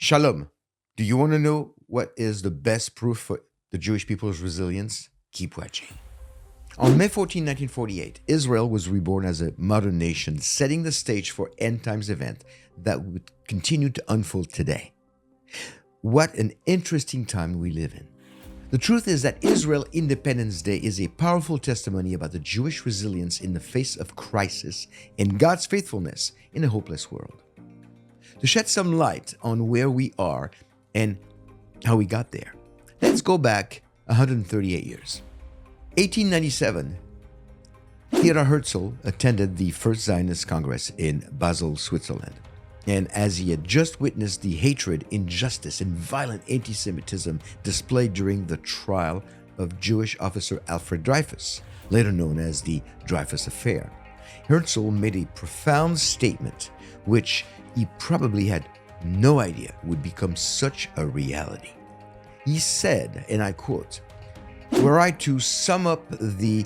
Shalom. Do you want to know what is the best proof for the Jewish people's resilience? Keep watching. On May 14, 1948, Israel was reborn as a modern nation, setting the stage for end times event that would continue to unfold today. What an interesting time we live in. The truth is that Israel Independence Day is a powerful testimony about the Jewish resilience in the face of crisis and God's faithfulness in a hopeless world. To shed some light on where we are and how we got there, let's go back 138 years. 1897, Theodor Herzl attended the First Zionist Congress in Basel, Switzerland. And as he had just witnessed the hatred, injustice, and violent antisemitism displayed during the trial of Jewish officer Alfred Dreyfus, later known as the Dreyfus Affair, Herzl made a profound statement which he probably had no idea would become such a reality. He said, and I quote, "Were I to sum up the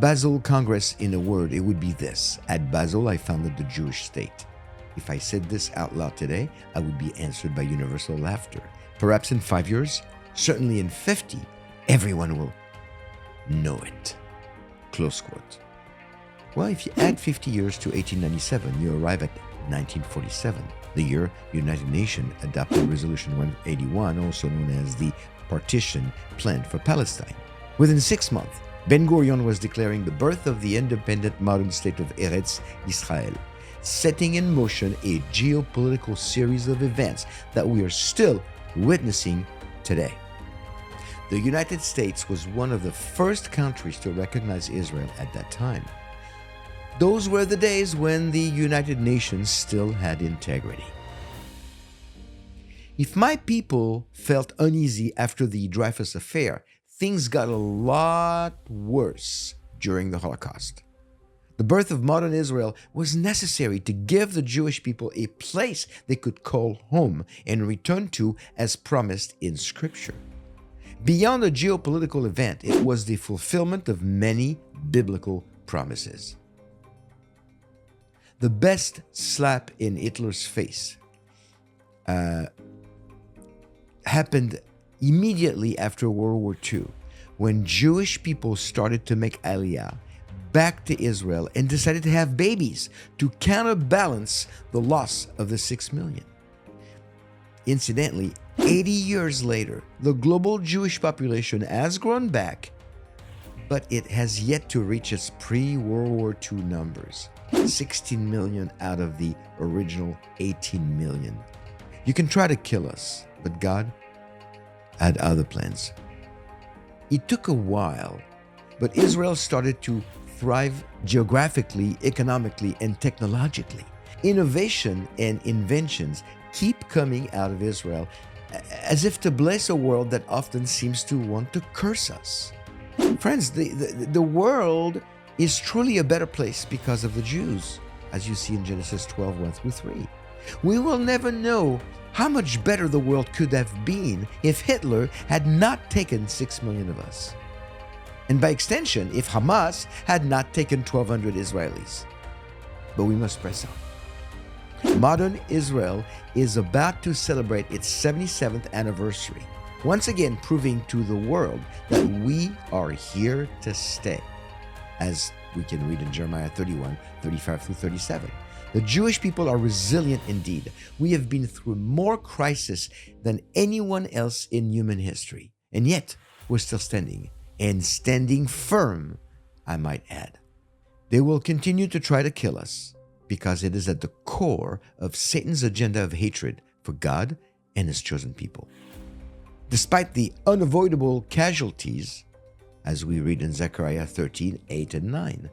Basel Congress in a word, it would be this: at Basel, I founded the Jewish state. If I said this out loud today, I would be answered by universal laughter. Perhaps in 5 years, certainly in 50, everyone will know it." Close quote. Well, if you add 50 years to 1897, you arrive at 1947, the year United Nations adopted Resolution 181, also known as the Partition Plan for Palestine. Within 6 months, Ben-Gurion was declaring the birth of the independent modern state of Eretz Israel, setting in motion a geopolitical series of events that we are still witnessing today. The United States was one of the first countries to recognize Israel at that time. Those were the days when the United Nations still had integrity. If my people felt uneasy after the Dreyfus Affair, things got a lot worse during the Holocaust. The birth of modern Israel was necessary to give the Jewish people a place they could call home and return to as promised in Scripture. Beyond a geopolitical event, it was the fulfillment of many biblical promises. The best slap in Hitler's face happened immediately after World War II, when Jewish people started to make Aliyah back to Israel and decided to have babies to counterbalance the loss of the 6 million. Incidentally, 80 years later, the global Jewish population has grown back, but it has yet to reach its pre-World War II numbers, 16 million out of the original 18 million. You can try to kill us, but God had other plans. It took a while, but Israel started to thrive geographically, economically, and technologically. Innovation and inventions keep coming out of Israel as if to bless a world that often seems to want to curse us. Friends, the world is truly a better place because of the Jews, as you see in Genesis 12, 1-3. We will never know how much better the world could have been if Hitler had not taken 6 million of us. And by extension, if Hamas had not taken 1,200 Israelis. But we must press on. Modern Israel is about to celebrate its 77th anniversary, once again proving to the world that we are here to stay. As we can read in Jeremiah 31, 35-37. The Jewish people are resilient indeed. We have been through more crisis than anyone else in human history. And yet, we're still standing. And standing firm, I might add. They will continue to try to kill us because it is at the core of Satan's agenda of hatred for God and his chosen people. Despite the unavoidable casualties, as we read in Zechariah 13, 8 and 9,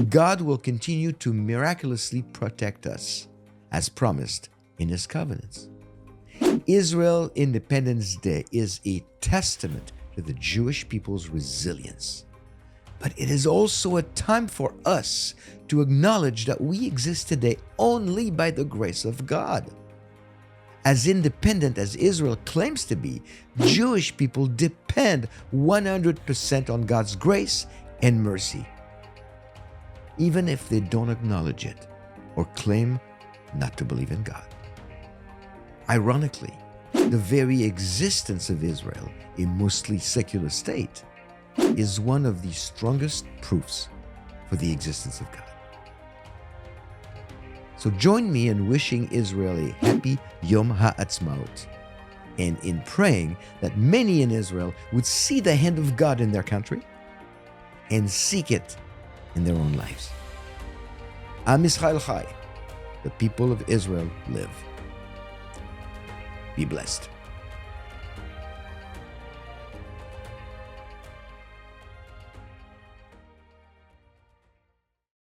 God will continue to miraculously protect us, as promised in his covenants. Israel Independence Day is a testament to the Jewish people's resilience. But it is also a time for us to acknowledge that we exist today only by the grace of God. As independent as Israel claims to be, Jewish people depend 100% on God's grace and mercy, even if they don't acknowledge it or claim not to believe in God. Ironically, The very existence of Israel, a mostly secular state, is one of the strongest proofs for the existence of God. So join me in wishing Israel a happy Yom HaAtzmaut, and in praying that many in Israel would see the hand of God in their country and seek it in their own lives. Am Yisrael Chai, the people of Israel live. Be blessed.